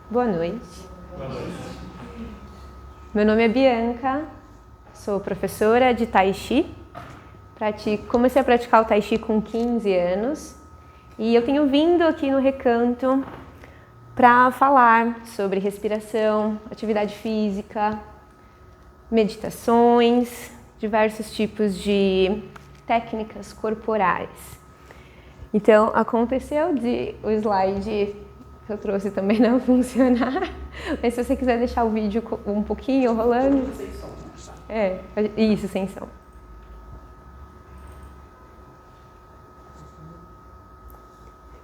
Boa noite. Meu nome é Bianca, sou professora de Tai Chi. Comecei a praticar o Tai Chi com 15 anos e eu tenho vindo aqui no Recanto para falar sobre respiração, atividade física, meditações, diversos tipos de técnicas corporais. Então, aconteceu de o slide que eu trouxe também não funcionar, mas se você quiser deixar o vídeo um pouquinho rolando... Sem som. Isso, sem som.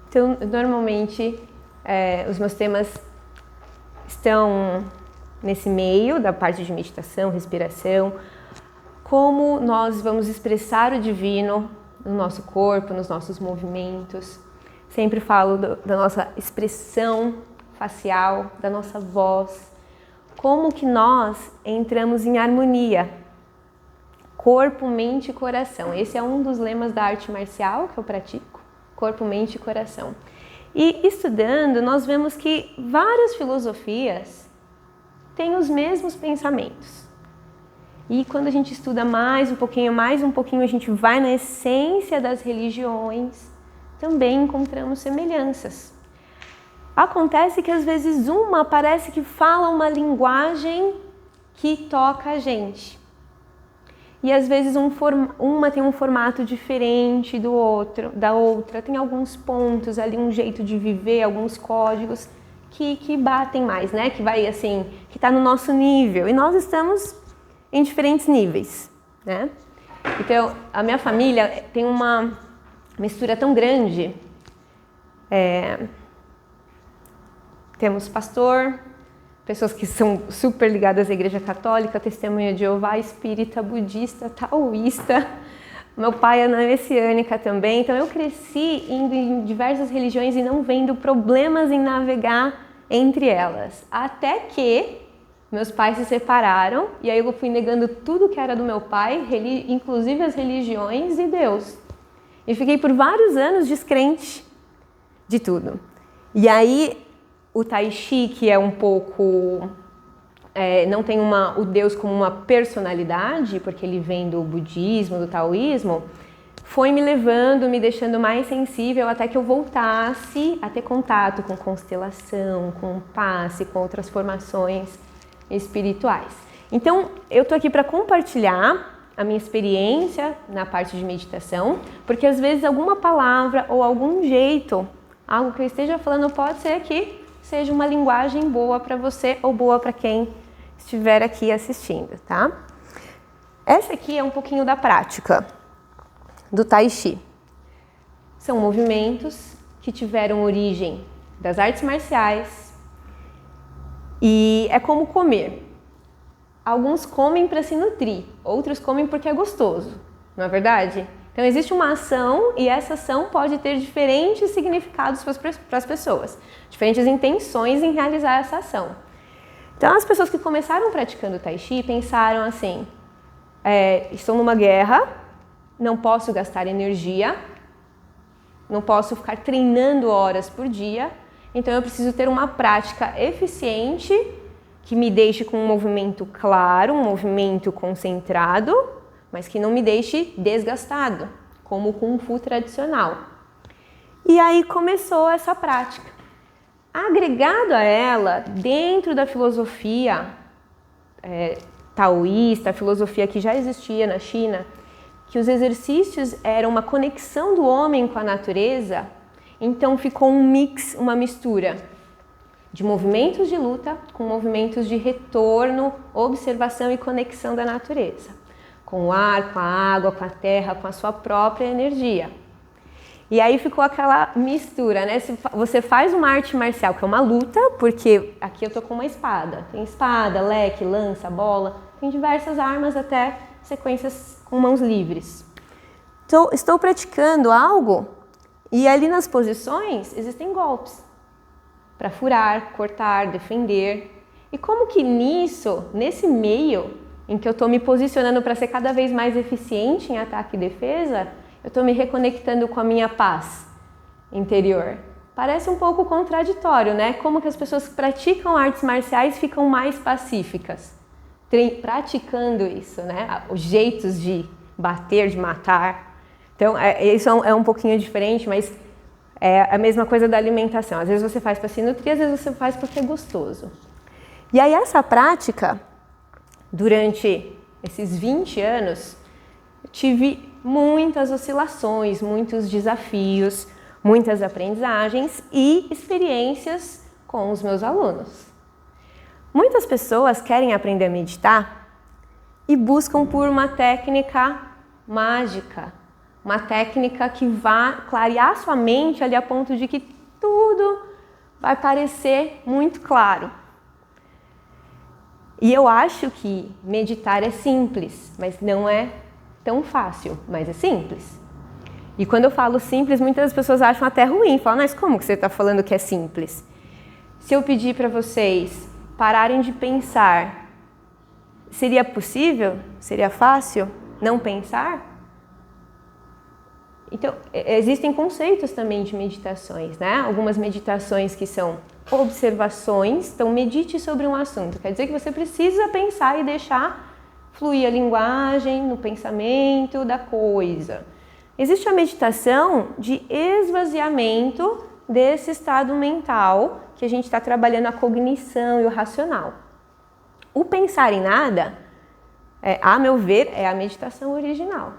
Então, normalmente, os meus temas estão nesse meio da parte de meditação, respiração, como nós vamos expressar o divino no nosso corpo, nos nossos movimentos. Sempre falo da nossa expressão facial, da nossa voz, como que nós entramos em harmonia, corpo, mente e coração. Esse é um dos lemas da arte marcial que eu pratico, corpo, mente e coração. E estudando, nós vemos que várias filosofias têm os mesmos pensamentos. E quando a gente estuda mais um pouquinho, a gente vai na essência das religiões, também encontramos semelhanças. Acontece que às vezes uma parece que fala uma linguagem que toca a gente. E às vezes uma tem um formato diferente da outra, tem alguns pontos ali, um jeito de viver, alguns códigos que batem mais, né? Que vai assim, que está no nosso nível. E nós estamos em diferentes níveis, né? Então, a minha família tem uma mistura tão grande. Temos pastor, pessoas que são super ligadas à Igreja Católica, Testemunha de Jeová, espírita, budista, taoísta. Meu pai é messiânica também, então eu cresci indo em diversas religiões e não vendo problemas em navegar entre elas. Até que meus pais se separaram e aí eu fui negando tudo que era do meu pai, inclusive as religiões e Deus. E fiquei por vários anos descrente de tudo. E aí o Tai Chi, que é um pouco... não tem o Deus como uma personalidade, porque ele vem do budismo, do taoísmo, foi me levando, me deixando mais sensível até que eu voltasse a ter contato com constelação, com passe, com outras formações espirituais. Então, eu tô aqui para compartilhar a minha experiência na parte de meditação, porque às vezes alguma palavra ou algum jeito, algo que eu esteja falando pode ser que seja uma linguagem boa para você ou boa para quem estiver aqui assistindo, tá? Essa aqui é um pouquinho da prática do Tai Chi. São movimentos que tiveram origem das artes marciais e é como comer. Alguns comem para se nutrir, outros comem porque é gostoso, não é verdade? Então existe uma ação e essa ação pode ter diferentes significados para as pessoas, diferentes intenções em realizar essa ação. Então as pessoas que começaram praticando Tai Chi pensaram assim, estou numa guerra, não posso gastar energia, não posso ficar treinando horas por dia, então eu preciso ter uma prática eficiente que me deixe com um movimento claro, um movimento concentrado, mas que não me deixe desgastado, como o Kung Fu tradicional. E aí começou essa prática. Agregado a ela, dentro da filosofia taoísta, a filosofia que já existia na China, que os exercícios eram uma conexão do homem com a natureza, então ficou um mix, uma mistura de movimentos de luta com movimentos de retorno, observação e conexão da natureza, com o ar, com a água, com a terra, com a sua própria energia. E aí ficou aquela mistura, né? Você faz uma arte marcial, que é uma luta, porque aqui eu tô com uma espada. Tem espada, leque, lança, bola, tem diversas armas, até sequências com mãos livres. Então, estou praticando algo e ali nas posições existem golpes para furar, cortar, defender. E como que nesse meio em que eu estou me posicionando para ser cada vez mais eficiente em ataque e defesa, eu estou me reconectando com a minha paz interior. Parece um pouco contraditório, né? Como que as pessoas que praticam artes marciais ficam mais pacíficas? Praticando isso, né? Os jeitos de bater, de matar. Então, isso é um pouquinho diferente, mas é a mesma coisa da alimentação. Às vezes você faz para se nutrir, às vezes você faz porque é gostoso. E aí essa prática, durante esses 20 anos, eu tive muitas oscilações, muitos desafios, muitas aprendizagens e experiências com os meus alunos. Muitas pessoas querem aprender a meditar e buscam por uma técnica mágica, uma técnica que vá clarear sua mente ali a ponto de que tudo vai parecer muito claro. E eu acho que meditar é simples, mas não é tão fácil, mas é simples. E quando eu falo simples, muitas pessoas acham até ruim, falam, mas como que você está falando que é simples? Se eu pedir para vocês pararem de pensar, seria possível? Seria fácil não pensar? Então, existem conceitos também de meditações, né? Algumas meditações que são observações, então medite sobre um assunto. Quer dizer que você precisa pensar e deixar fluir a linguagem no pensamento da coisa. Existe a meditação de esvaziamento desse estado mental que a gente está trabalhando a cognição e o racional. O pensar em nada, a meu ver, é a meditação original.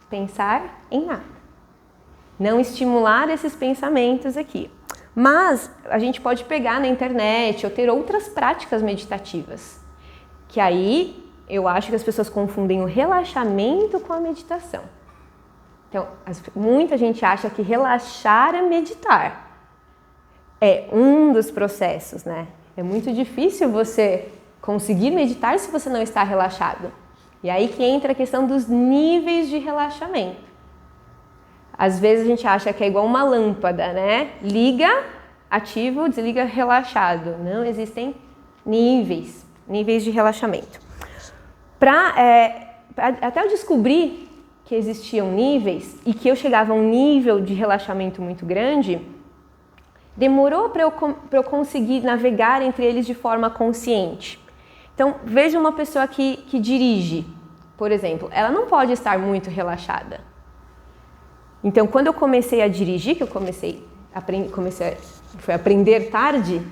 Pensar em nada. Não estimular esses pensamentos aqui. Mas a gente pode pegar na internet ou ter outras práticas meditativas. Que aí eu acho que as pessoas confundem o relaxamento com a meditação. Então, muita gente acha que relaxar é meditar. É um dos processos, né? É muito difícil você conseguir meditar se você não está relaxado. E aí que entra a questão dos níveis de relaxamento. Às vezes a gente acha que é igual uma lâmpada, né? Liga, ativo, desliga, relaxado. Não, existem níveis de relaxamento. Até eu descobrir que existiam níveis e que eu chegava a um nível de relaxamento muito grande, demorou para eu conseguir navegar entre eles de forma consciente. Então, veja uma pessoa que dirige, por exemplo, ela não pode estar muito relaxada. Então, quando eu comecei a dirigir, que eu comecei a aprender tarde,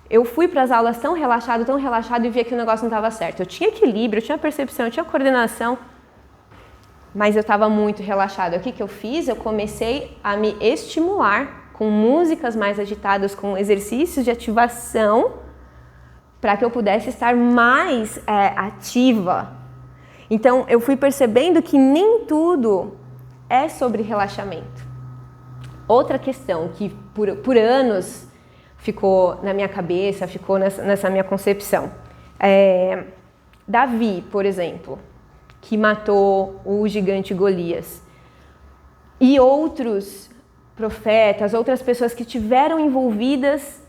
eu fui para as aulas tão relaxado e via que o negócio não estava certo. Eu tinha equilíbrio, eu tinha percepção, eu tinha coordenação, mas eu estava muito relaxada. O que eu fiz? Eu comecei a me estimular com músicas mais agitadas, com exercícios de ativação, para que eu pudesse estar mais ativa. Então, eu fui percebendo que nem tudo é sobre relaxamento. Outra questão que por anos ficou na minha cabeça, ficou nessa minha concepção. Davi, por exemplo, que matou o gigante Golias. E outros profetas, outras pessoas que tiveram envolvidas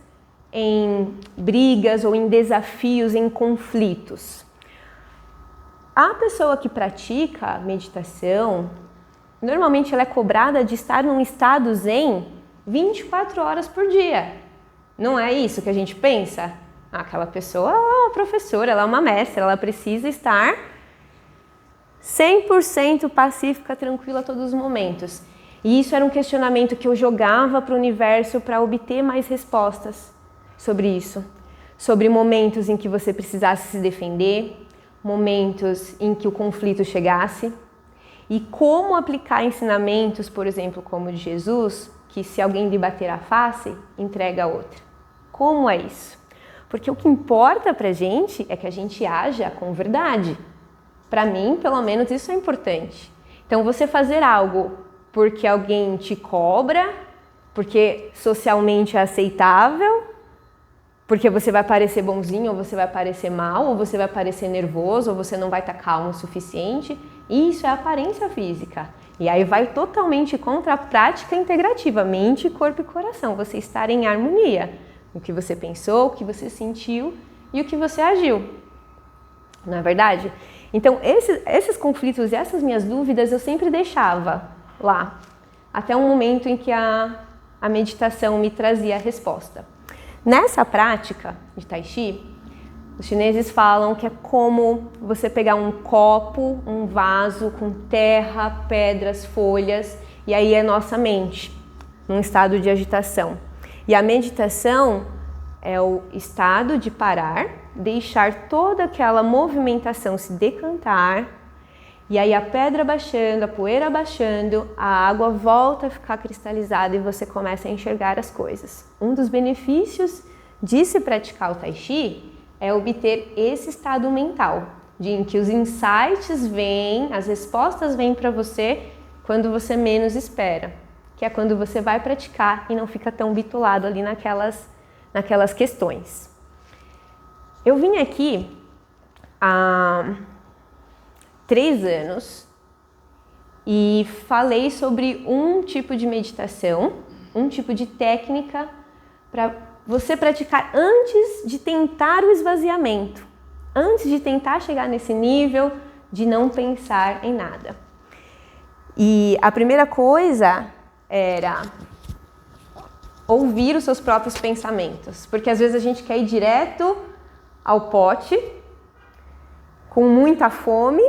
em brigas ou em desafios, em conflitos. A pessoa que pratica meditação, normalmente ela é cobrada de estar num estado zen 24 horas por dia. Não é isso que a gente pensa? Aquela pessoa é uma professora, ela é uma mestra, ela precisa estar 100% pacífica, tranquila a todos os momentos. E isso era um questionamento que eu jogava para o universo para obter mais respostas sobre isso. Sobre momentos em que você precisasse se defender, momentos em que o conflito chegasse. E como aplicar ensinamentos, por exemplo, como o de Jesus, que se alguém lhe bater a face, entrega a outra. Como é isso? Porque o que importa pra gente é que a gente haja com verdade. Para mim, pelo menos, isso é importante. Então, você fazer algo porque alguém te cobra, porque socialmente é aceitável, porque você vai parecer bonzinho, ou você vai parecer mal, ou você vai parecer nervoso, ou você não vai estar calmo o suficiente, isso é aparência física. E aí vai totalmente contra a prática integrativa, mente, corpo e coração, você estar em harmonia. O que você pensou, o que você sentiu e o que você agiu. Não é verdade? Então, esses conflitos e essas minhas dúvidas eu sempre deixava lá, até um momento em que a meditação me trazia a resposta. Nessa prática de Tai Chi, os chineses falam que é como você pegar um copo, um vaso com terra, pedras, folhas, e aí é nossa mente, num estado de agitação. E a meditação é o estado de parar, deixar toda aquela movimentação se decantar, e aí a pedra baixando, a poeira baixando, a água volta a ficar cristalizada e você começa a enxergar as coisas. Um dos benefícios de se praticar o Tai Chi é obter esse estado mental, em que os insights vêm, as respostas vêm para você quando você menos espera, que é quando você vai praticar e não fica tão bitolado ali naquelas questões. Eu vim aqui há 3 anos e falei sobre um tipo de meditação, um tipo de técnica para você praticar antes de tentar o esvaziamento, antes de tentar chegar nesse nível de não pensar em nada. E a primeira coisa era ouvir os seus próprios pensamentos, porque às vezes a gente quer ir direto ao pote, com muita fome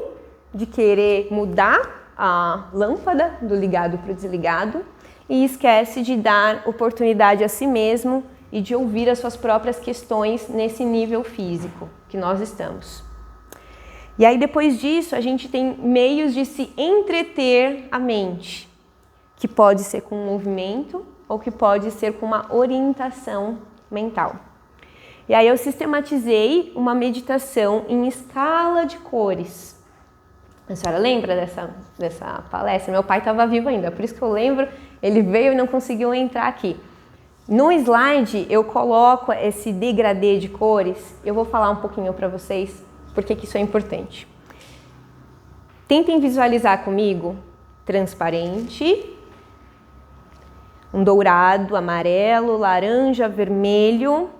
de querer mudar a lâmpada do ligado para o desligado e esquece de dar oportunidade a si mesmo e de ouvir as suas próprias questões nesse nível físico que nós estamos. E aí depois disso a gente tem meios de se entreter a mente, que pode ser com um movimento ou que pode ser com uma orientação mental. E aí eu sistematizei uma meditação em escala de cores. A senhora lembra dessa palestra? Meu pai estava vivo ainda, por isso que eu lembro, ele veio e não conseguiu entrar aqui. No slide eu coloco esse degradê de cores, eu vou falar um pouquinho para vocês porque que isso é importante. Tentem visualizar comigo transparente, um dourado, amarelo, laranja, vermelho,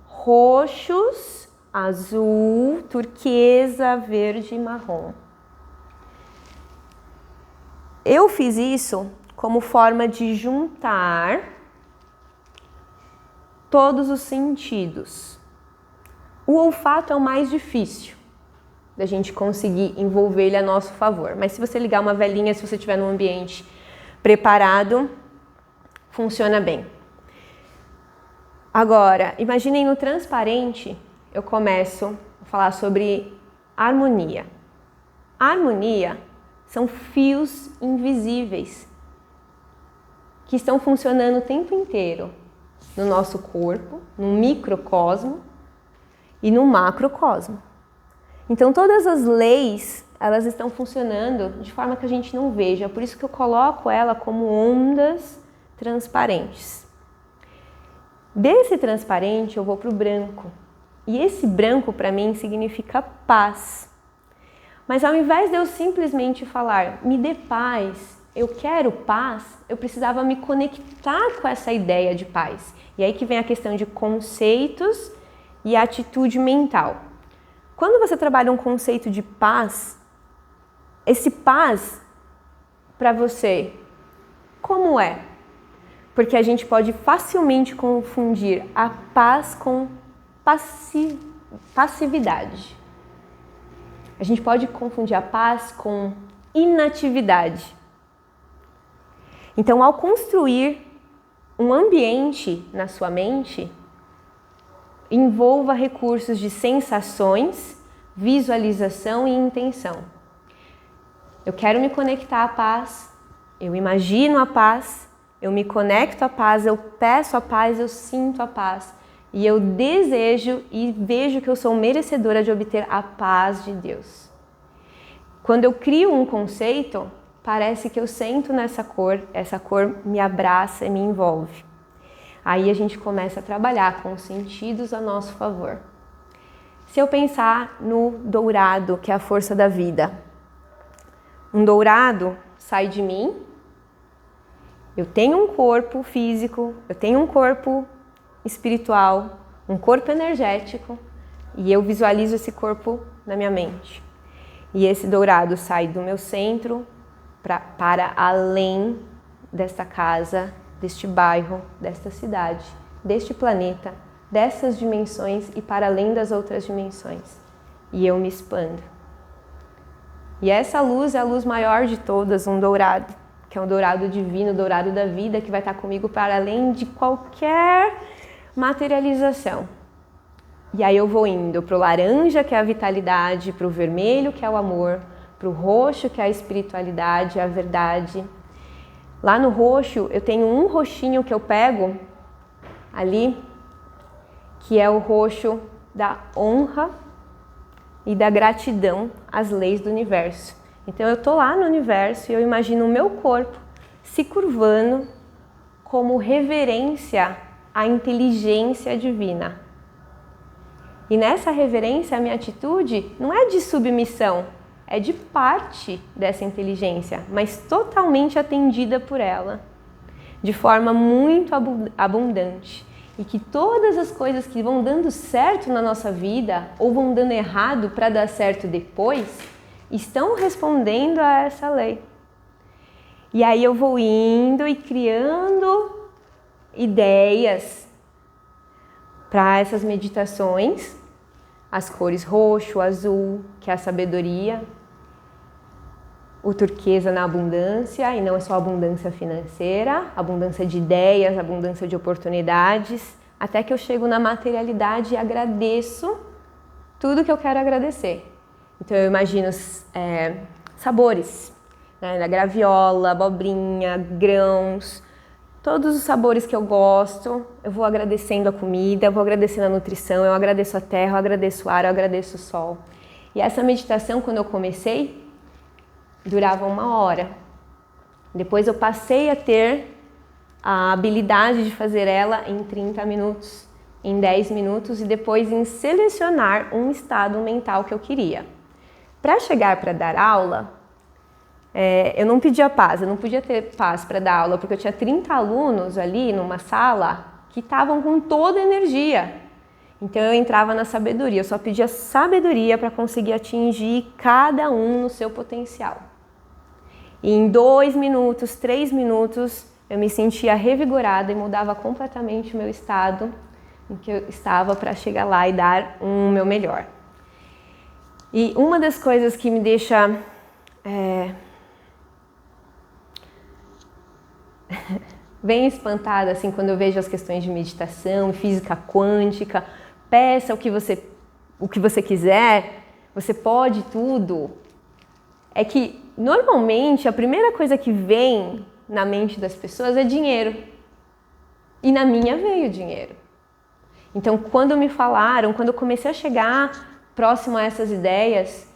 roxos, azul, turquesa, verde e marrom. Eu fiz isso como forma de juntar todos os sentidos. O olfato é o mais difícil da gente conseguir envolver ele a nosso favor. Mas se você ligar uma velinha, se você estiver num ambiente preparado, funciona bem. Agora, imaginem no transparente, eu começo a falar sobre harmonia. A harmonia são fios invisíveis que estão funcionando o tempo inteiro no nosso corpo, no microcosmo e no macrocosmo. Então todas as leis, elas estão funcionando de forma que a gente não veja, por isso que eu coloco ela como ondas transparentes. Desse transparente eu vou para o branco, e esse branco para mim significa paz. Mas ao invés de eu simplesmente falar, me dê paz, eu quero paz, eu precisava me conectar com essa ideia de paz. E aí que vem a questão de conceitos e atitude mental. Quando você trabalha um conceito de paz, esse paz para você, como é? Porque a gente pode facilmente confundir a paz com passividade. A gente pode confundir a paz com inatividade. Então, ao construir um ambiente na sua mente, envolva recursos de sensações, visualização e intenção. Eu quero me conectar à paz, eu imagino a paz, eu me conecto à paz, eu peço a paz, eu sinto a paz. E eu desejo e vejo que eu sou merecedora de obter a paz de Deus. Quando eu crio um conceito, parece que eu sento nessa cor, essa cor me abraça e me envolve. Aí a gente começa a trabalhar com os sentidos a nosso favor. Se eu pensar no dourado, que é a força da vida, um dourado sai de mim, eu tenho um corpo físico, eu tenho um corpo espiritual, um corpo energético, e eu visualizo esse corpo na minha mente. E esse dourado sai do meu centro, para além desta casa, deste bairro, desta cidade, deste planeta, dessas dimensões e para além das outras dimensões. E eu me expando. E essa luz é a luz maior de todas, um dourado, que é um dourado divino, o dourado da vida, que vai estar comigo para além de qualquer materialização. E aí eu vou indo para o laranja, que é a vitalidade, para o vermelho, que é o amor, para o roxo, que é a espiritualidade, a verdade. Lá no roxo, eu tenho um roxinho que eu pego ali, que é o roxo da honra e da gratidão às leis do universo. Então eu estou lá no universo e eu imagino o meu corpo se curvando como reverência à inteligência divina. E nessa reverência, a minha atitude não é de submissão, é de parte dessa inteligência, mas totalmente atendida por ela, de forma muito abundante. E que todas as coisas que vão dando certo na nossa vida ou vão dando errado para dar certo depois, estão respondendo a essa lei. E aí eu vou indo e criando ideias para essas meditações, as cores roxo, azul, que é a sabedoria, o turquesa na abundância, e não é só abundância financeira, abundância de ideias, abundância de oportunidades, até que eu chego na materialidade e agradeço tudo que eu quero agradecer. Então eu imagino sabores, né, da graviola, abobrinha, grãos, todos os sabores que eu gosto, eu vou agradecendo a comida, eu vou agradecendo a nutrição, eu agradeço a terra, eu agradeço o ar, eu agradeço o sol. E essa meditação, quando eu comecei, durava 1 hora. Depois eu passei a ter a habilidade de fazer ela em 30 minutos, em 10 minutos e depois em selecionar um estado mental que eu queria. Para chegar para dar aula, eu não pedia paz, eu não podia ter paz para dar aula, porque eu tinha 30 alunos ali numa sala que estavam com toda a energia. Então eu entrava na sabedoria, eu só pedia sabedoria para conseguir atingir cada um no seu potencial. E em 2 minutos, 3 minutos, eu me sentia revigorada e mudava completamente o meu estado em que eu estava para chegar lá e dar o meu melhor. E uma das coisas que me deixa bem espantada assim, quando eu vejo as questões de meditação, física quântica, peça o que você quiser, você pode tudo, é que normalmente a primeira coisa que vem na mente das pessoas é dinheiro. E na minha veio dinheiro. Então quando me falaram, quando eu comecei a chegar próximo a essas ideias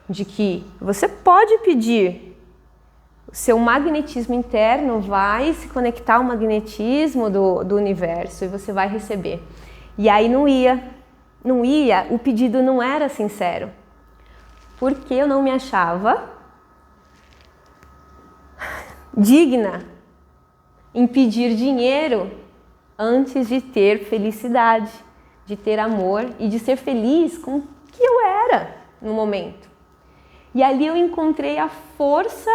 de que você pode pedir, o seu magnetismo interno vai se conectar ao magnetismo do universo e você vai receber. E aí não ia, o pedido não era sincero, porque eu não me achava digna em pedir dinheiro antes de ter felicidade, de ter amor e de ser feliz com o que eu era no momento. E ali eu encontrei a força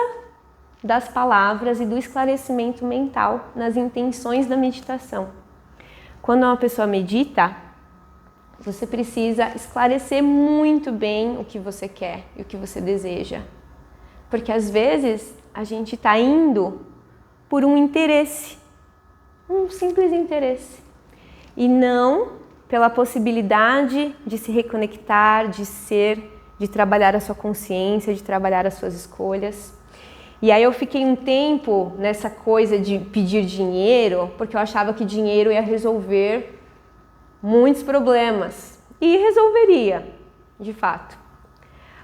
das palavras e do esclarecimento mental nas intenções da meditação. Quando uma pessoa medita, você precisa esclarecer muito bem o que você quer e o que você deseja. Porque às vezes a gente está indo por um interesse, um simples interesse, e não pela possibilidade de se reconectar, de trabalhar a sua consciência, de trabalhar as suas escolhas. E aí eu fiquei um tempo nessa coisa de pedir dinheiro, porque eu achava que dinheiro ia resolver muitos problemas. E resolveria, de fato.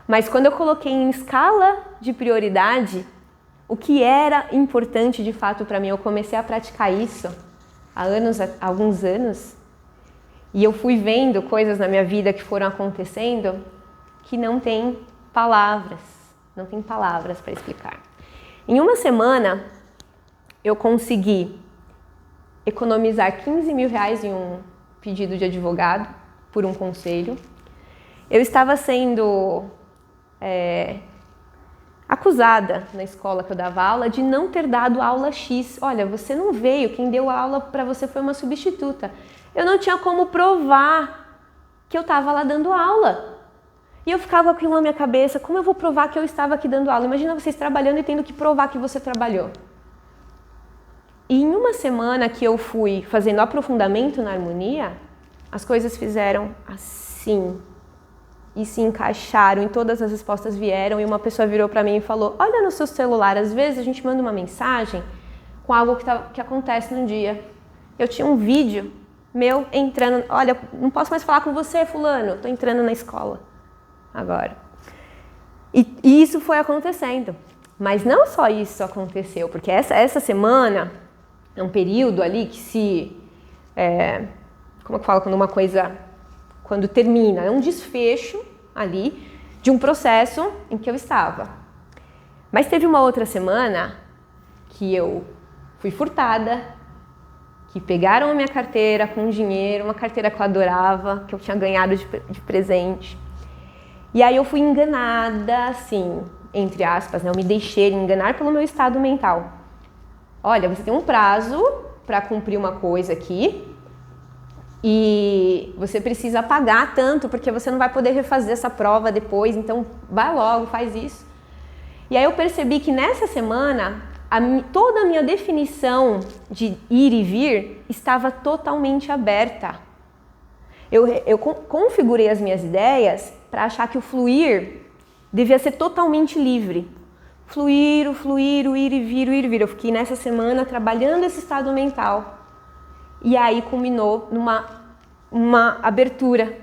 Mas quando eu coloquei em escala de prioridade, o que era importante de fato para mim, eu comecei a praticar isso há alguns anos, e eu fui vendo coisas na minha vida que foram acontecendo que não tem palavras para explicar. Em 1 semana, eu consegui economizar 15 mil reais em um pedido de advogado por um conselho. Eu estava sendo acusada na escola que eu dava aula de não ter dado aula X. Olha, você não veio, quem deu a aula para você foi uma substituta. Eu não tinha como provar que eu estava lá dando aula. E eu ficava com aquilo na minha cabeça, como eu vou provar que eu estava aqui dando aula? Imagina vocês trabalhando e tendo que provar que você trabalhou. E em uma semana que eu fui fazendo aprofundamento na harmonia, as coisas fizeram assim. E se encaixaram, e todas as respostas vieram, e uma pessoa virou para mim e falou, olha no seu celular, às vezes a gente manda uma mensagem com algo que acontece no dia. Eu tinha um vídeo meu entrando, olha, não posso mais falar com você, fulano, tô entrando na escola agora. E isso foi acontecendo. Mas não só isso aconteceu, porque essa semana é um período ali que como é que fala quando uma coisa, quando termina, é um desfecho ali de um processo em que eu estava. Mas teve uma outra semana que eu fui furtada, que pegaram a minha carteira com dinheiro, uma carteira que eu adorava, que eu tinha ganhado de presente. E aí eu fui enganada, assim, entre aspas, né? Eu me deixei enganar pelo meu estado mental. Olha, você tem um prazo para cumprir uma coisa aqui e você precisa pagar tanto porque você não vai poder refazer essa prova depois, então vai logo, faz isso. E aí eu percebi que nessa semana toda a minha definição de ir e vir estava totalmente aberta. Eu configurei as minhas ideias para achar que o fluir devia ser totalmente livre. Fluir, o ir e vir, o ir e vir. Eu fiquei nessa semana trabalhando esse estado mental. E aí culminou numa abertura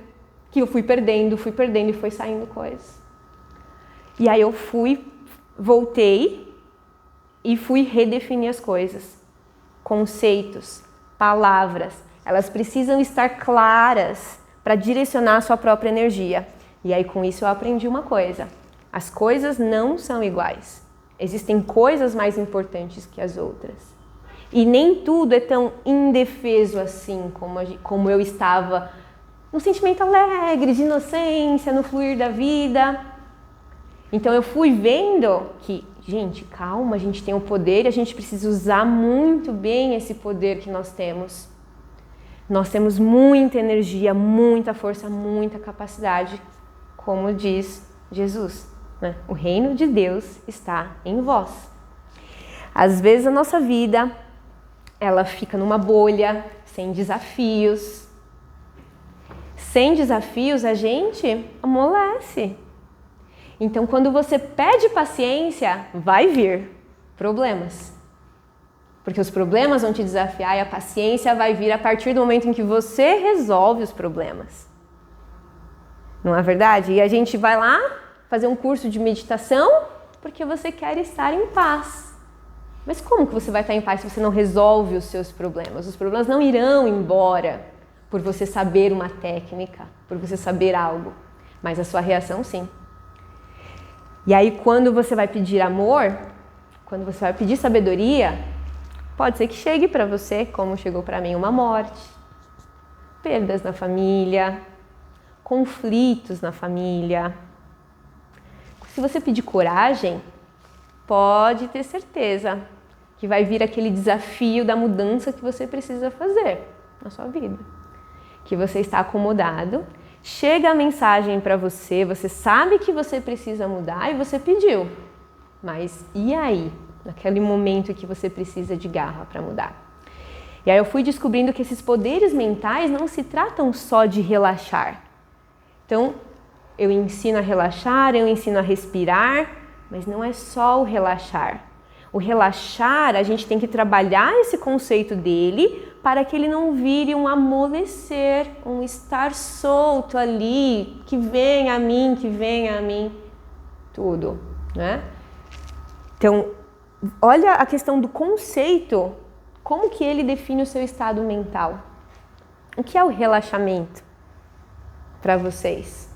que eu fui perdendo e foi saindo coisas. E aí eu voltei e fui redefinir as coisas. Conceitos, palavras, elas precisam estar claras para direcionar a sua própria energia. E aí com isso eu aprendi uma coisa. As coisas não são iguais. Existem coisas mais importantes que as outras. E nem tudo é tão indefeso assim como eu estava no sentimento alegre, de inocência, no fluir da vida. Então eu fui vendo que, gente, calma, a gente tem o poder e a gente precisa usar muito bem esse poder que nós temos. Nós temos muita energia, muita força, muita capacidade, como diz Jesus, né? O reino de Deus está em vós. Às vezes a nossa vida, ela fica numa bolha, sem desafios. Sem desafios a gente amolece. Então quando você pede paciência, vai vir problemas. Porque os problemas vão te desafiar e a paciência vai vir a partir do momento em que você resolve os problemas. Não é verdade? E a gente vai lá fazer um curso de meditação porque você quer estar em paz. Mas como que você vai estar em paz se você não resolve os seus problemas? Os problemas não irão embora por você saber uma técnica, por você saber algo. Mas a sua reação, sim. E aí, quando você vai pedir amor, quando você vai pedir sabedoria, pode ser que chegue para você, como chegou para mim, uma morte, perdas na família, conflitos na família. Se você pedir coragem, pode ter certeza que vai vir aquele desafio da mudança que você precisa fazer na sua vida. Que você está acomodado, chega a mensagem para você, você sabe que você precisa mudar e você pediu. Mas e aí? Naquele momento que você precisa de garra para mudar. E aí eu fui descobrindo que esses poderes mentais não se tratam só de relaxar. Então, eu ensino a relaxar, eu ensino a respirar, mas não é só o relaxar. O relaxar, a gente tem que trabalhar esse conceito dele para que ele não vire um amolecer, um estar solto ali, que venha a mim, tudo, né? Então, olha a questão do conceito, como que ele define o seu estado mental. O que é o relaxamento para vocês?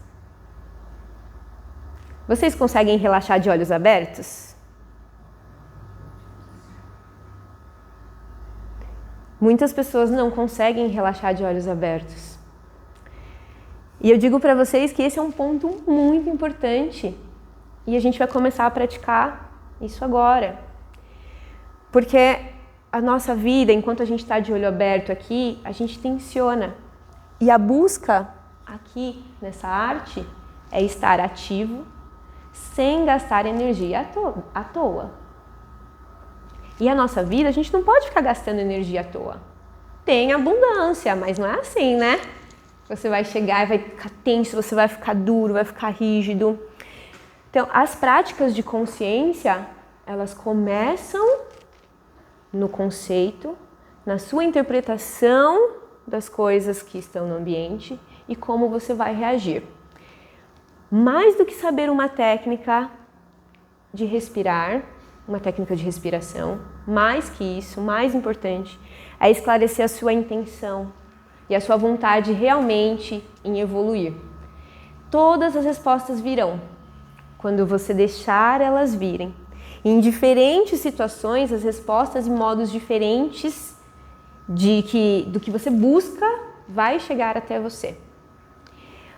Vocês conseguem relaxar de olhos abertos? Muitas pessoas não conseguem relaxar de olhos abertos. E eu digo para vocês que esse é um ponto muito importante E a gente vai começar a praticar isso agora. Porque a nossa vida, enquanto a gente está de olho aberto aqui, a gente tensiona. E a busca aqui nessa arte é estar ativo, sem gastar energia à toa. E a nossa vida, a gente não pode ficar gastando energia à toa. Tem abundância, mas não é assim, né? Você vai chegar e vai ficar tenso, você vai ficar duro, vai ficar rígido. Então, as práticas de consciência, elas começam no conceito, na sua interpretação das coisas que estão no ambiente e como você vai reagir. Mais do que saber uma técnica de respirar, uma técnica de respiração, mais que isso, mais importante, é esclarecer a sua intenção e a sua vontade realmente em evoluir. Todas as respostas virão quando você deixar elas virem. Em diferentes situações, as respostas e modos diferentes do que você busca vai chegar até você.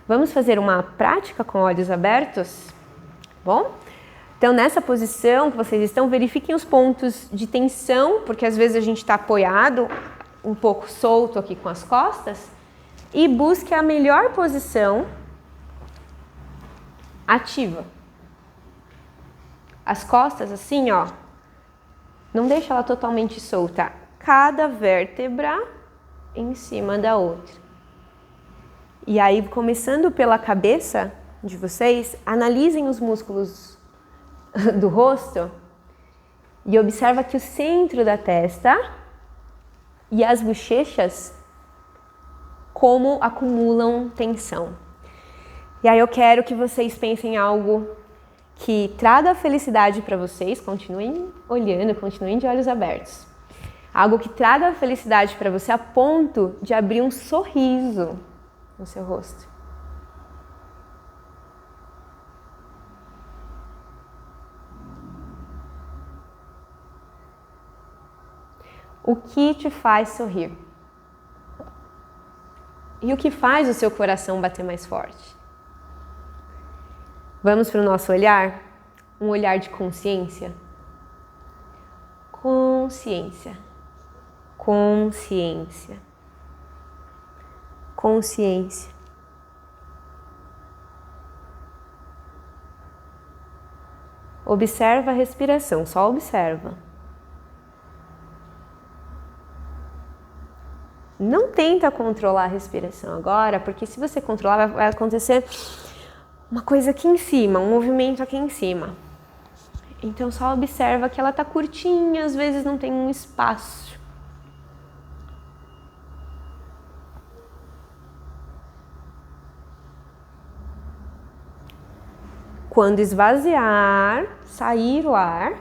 Vamos fazer uma prática com olhos abertos? Bom? Então, nessa posição que vocês estão, verifiquem os pontos de tensão, porque às vezes a gente está apoiado, um pouco solto aqui com as costas, e busque a melhor posição ativa. As costas assim, ó, não deixa ela totalmente solta. Cada vértebra em cima da outra. E aí, começando pela cabeça de vocês, analisem os músculos do rosto e observa que o centro da testa e as bochechas como acumulam tensão. E aí eu quero que vocês pensem em algo que traga felicidade para vocês, continuem olhando, continuem de olhos abertos. Algo que traga felicidade para você a ponto de abrir um sorriso no seu rosto. O que te faz sorrir? E o que faz o seu coração bater mais forte? Vamos para o nosso olhar? Um olhar de consciência? Consciência. Consciência. Consciência. Observa a respiração, só observa. Não tenta controlar a respiração agora, porque se você controlar, vai acontecer uma coisa aqui em cima, um movimento aqui em cima. Então só observa que ela tá curtinha, às vezes não tem um espaço. Quando esvaziar, sair o ar,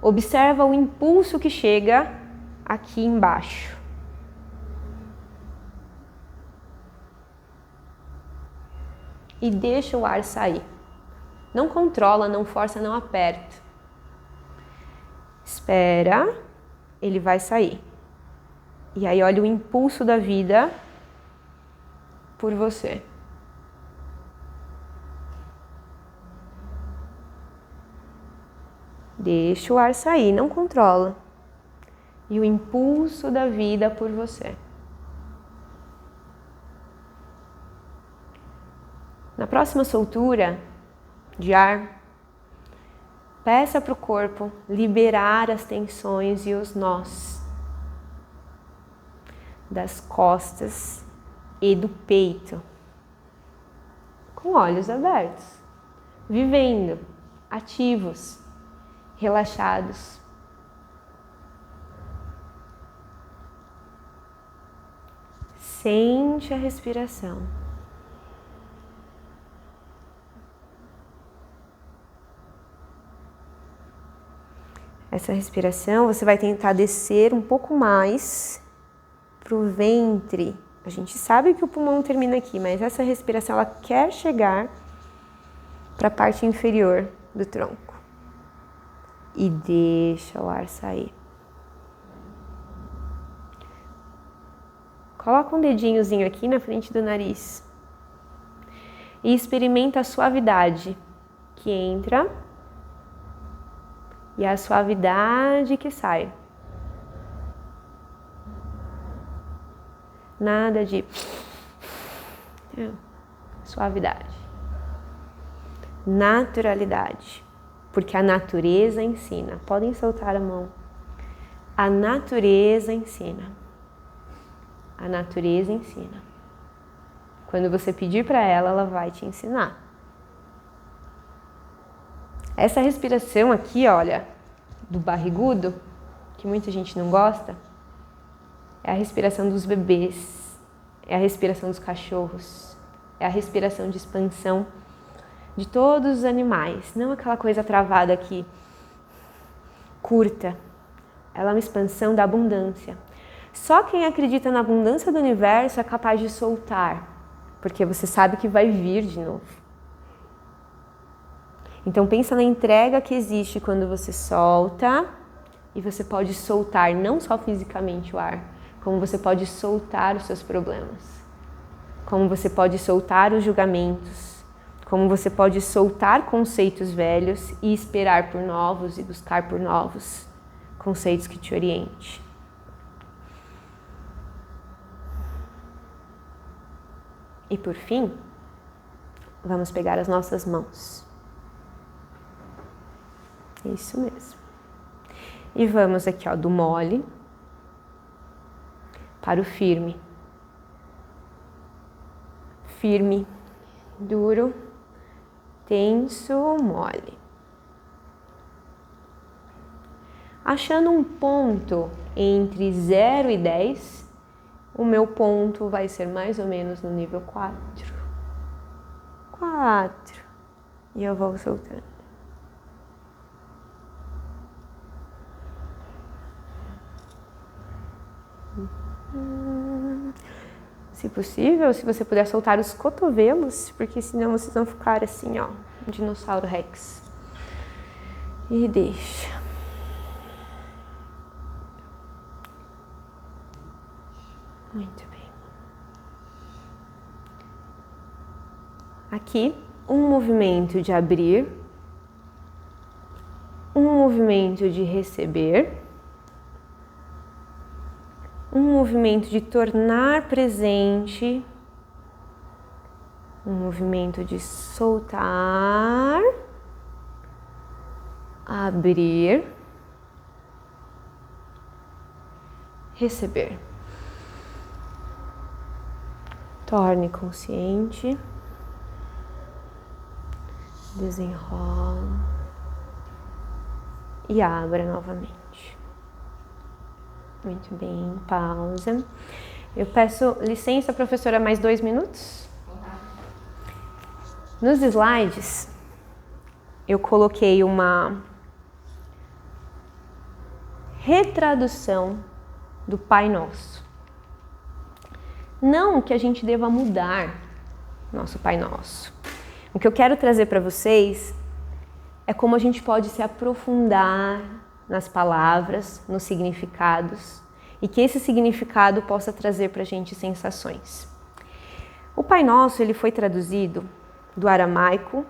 observa o impulso que chega aqui embaixo. E deixa o ar sair. Não controla, não força, não aperta. Espera, ele vai sair. E aí olha o impulso da vida por você. Deixa o ar sair, não controla. E o impulso da vida por você. Na próxima soltura de ar, peça para o corpo liberar as tensões e os nós das costas e do peito, com olhos abertos, vivendo, ativos, relaxados. Sente a respiração. Essa respiração, você vai tentar descer um pouco mais para o ventre. A gente sabe que o pulmão termina aqui, mas essa respiração, ela quer chegar para a parte inferior do tronco. E deixa o ar sair. Coloca um dedinhozinho aqui na frente do nariz. E experimenta a suavidade que entra e a suavidade que sai. Nada de suavidade. Naturalidade. Porque a natureza ensina. Podem soltar a mão. A natureza ensina. A natureza ensina. Quando você pedir para ela, ela vai te ensinar. Essa respiração aqui, olha, do barrigudo, que muita gente não gosta, é a respiração dos bebês, é a respiração dos cachorros, é a respiração de expansão de todos os animais. Não aquela coisa travada aqui, curta. Ela é uma expansão da abundância. Só quem acredita na abundância do universo é capaz de soltar, porque você sabe que vai vir de novo. Então pensa na entrega que existe quando você solta, e você pode soltar não só fisicamente o ar, como você pode soltar os seus problemas, como você pode soltar os julgamentos, como você pode soltar conceitos velhos e esperar por novos e buscar por novos conceitos que te orientem. E por fim, vamos pegar as nossas mãos. Isso mesmo. E vamos aqui, ó, do mole para o firme. Firme, duro, tenso, mole. Achando um ponto entre 0 e 10, o meu ponto vai ser mais ou menos no nível 4. 4. E eu vou soltando. Se possível, se você puder soltar os cotovelos, porque senão vocês vão ficar assim, ó, um dinossauro rex. E deixa. Muito bem. Aqui, um movimento de abrir, um movimento de receber, um movimento de tornar presente, um movimento de soltar, abrir, receber. Torne consciente, desenrola e abra novamente. Muito bem, pausa. Eu peço licença, professora, mais 2 minutos? Nos slides, eu coloquei uma retradução do Pai Nosso. Não que a gente deva mudar nosso Pai Nosso. O que eu quero trazer para vocês é como a gente pode se aprofundar nas palavras, nos significados, e que esse significado possa trazer para a gente sensações. O Pai Nosso, ele foi traduzido do aramaico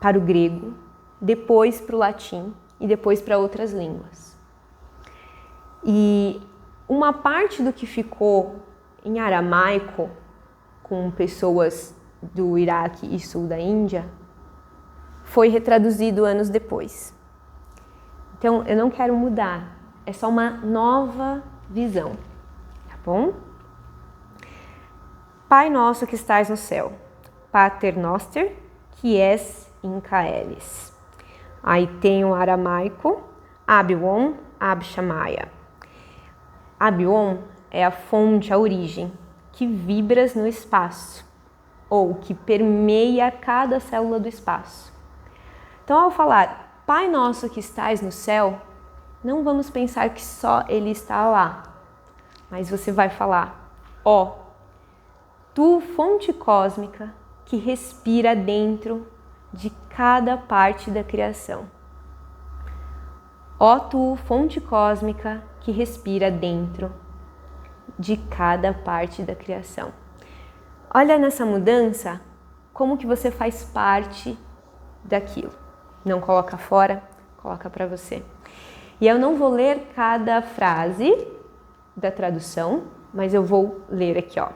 para o grego, depois para o latim e depois para outras línguas. E uma parte do que ficou em aramaico, com pessoas do Iraque e sul da Índia, foi retraduzido anos depois. Então, eu não quero mudar, é só uma nova visão, tá bom? Pai nosso que estás no céu, Pater Noster, que és in caelis. Aí tem o aramaico, Abion, Abshamaya. Abion é a fonte, a origem, que vibras no espaço, ou que permeia cada célula do espaço. Então, ao falar Pai Nosso que estás no céu, não vamos pensar que só Ele está lá, mas você vai falar, ó, Tu fonte cósmica que respira dentro de cada parte da criação. Ó Tu fonte cósmica que respira dentro de cada parte da criação. Olha nessa mudança, como que você faz parte daquilo. Não coloca fora, coloca para você. E eu não vou ler cada frase da tradução, mas eu vou ler aqui, ó.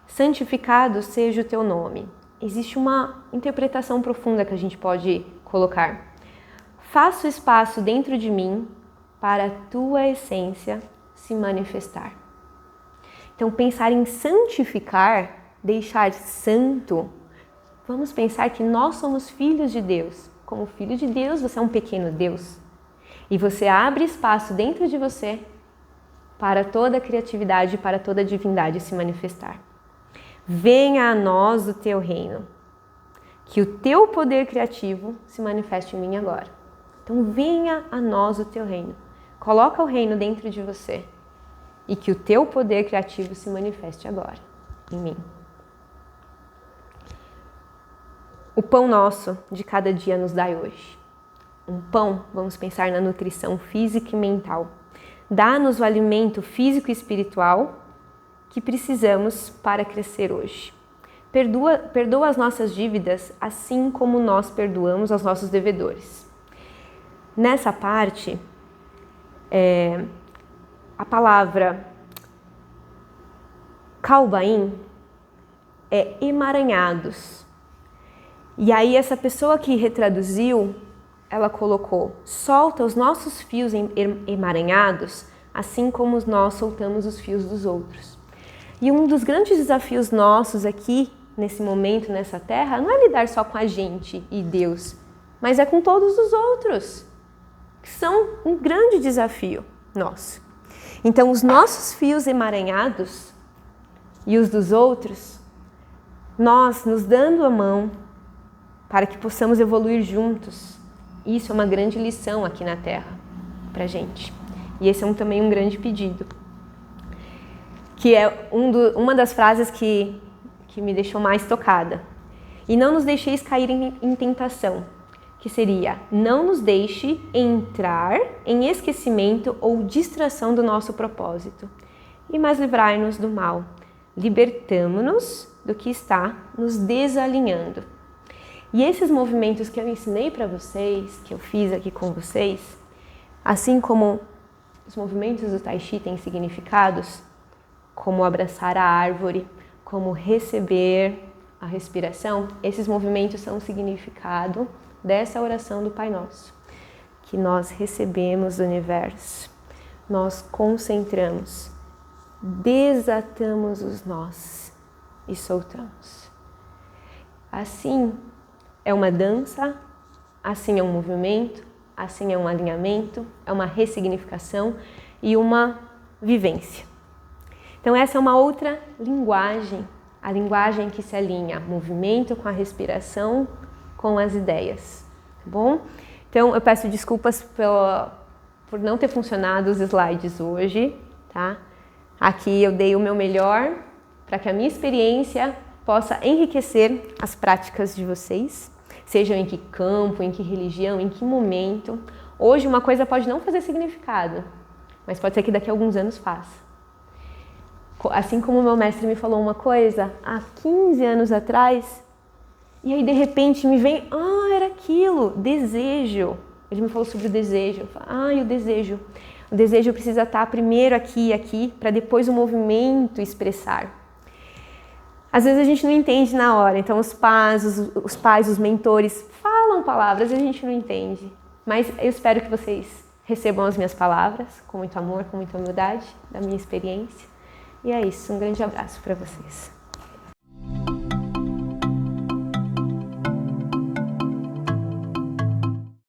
Santificado seja o teu nome. Existe uma interpretação profunda que a gente pode colocar. Faça espaço dentro de mim para a tua essência se manifestar. Então, pensar em santificar, deixar santo, vamos pensar que nós somos filhos de Deus. Como filho de Deus, você é um pequeno Deus. E você abre espaço dentro de você para toda a criatividade, para toda a divindade se manifestar. Venha a nós o teu reino. Que o teu poder criativo se manifeste em mim agora. Então, venha a nós o teu reino. Coloca o reino dentro de você. E que o teu poder criativo se manifeste agora em mim. O pão nosso de cada dia nos dai hoje. Um pão, vamos pensar na nutrição física e mental. Dá-nos o alimento físico e espiritual que precisamos para crescer hoje. Perdoa as nossas dívidas, assim como nós perdoamos aos nossos devedores. Nessa parte, a palavra Kalbaim é emaranhados. E aí essa pessoa que retraduziu, ela colocou: solta os nossos fios emaranhados, assim como nós soltamos os fios dos outros. E um dos grandes desafios nossos aqui, nesse momento, nessa terra, não é lidar só com a gente e Deus, mas é com todos os outros, que são um grande desafio nosso. Então, os nossos fios emaranhados e os dos outros, nós nos dando a mão para que possamos evoluir juntos. Isso é uma grande lição aqui na Terra pra gente. E esse é também um grande pedido. Que é uma das frases que me deixou mais tocada. E não nos deixeis cair em tentação. Que seria: não nos deixe entrar em esquecimento ou distração do nosso propósito. E mais livrai-nos do mal. Libertamo-nos do que está nos desalinhando. E esses movimentos que eu ensinei para vocês, que eu fiz aqui com vocês, assim como os movimentos do Tai Chi têm significados, como abraçar a árvore, como receber a respiração, esses movimentos são o significado dessa oração do Pai Nosso, que nós recebemos do universo, nós concentramos, desatamos os nós e soltamos. Assim, é uma dança, assim é um movimento, assim é um alinhamento, é uma ressignificação e uma vivência. Então essa é uma outra linguagem, a linguagem que se alinha movimento com a respiração, com as ideias, tá bom? Então eu peço desculpas por não ter funcionado os slides hoje, tá? Aqui eu dei o meu melhor para que a minha experiência possa enriquecer as práticas de vocês, sejam em que campo, em que religião, em que momento. Hoje uma coisa pode não fazer significado, mas pode ser que daqui a alguns anos faça. Assim como o meu mestre me falou uma coisa há 15 anos atrás, e aí de repente me vem, era aquilo, desejo. Ele me falou sobre o desejo. Eu falei, o desejo. O desejo precisa estar primeiro aqui e aqui, para depois o movimento expressar. Às vezes a gente não entende na hora, então os pais, os mentores falam palavras e a gente não entende. Mas eu espero que vocês recebam as minhas palavras com muito amor, com muita humildade, da minha experiência. E é isso, um grande abraço para vocês.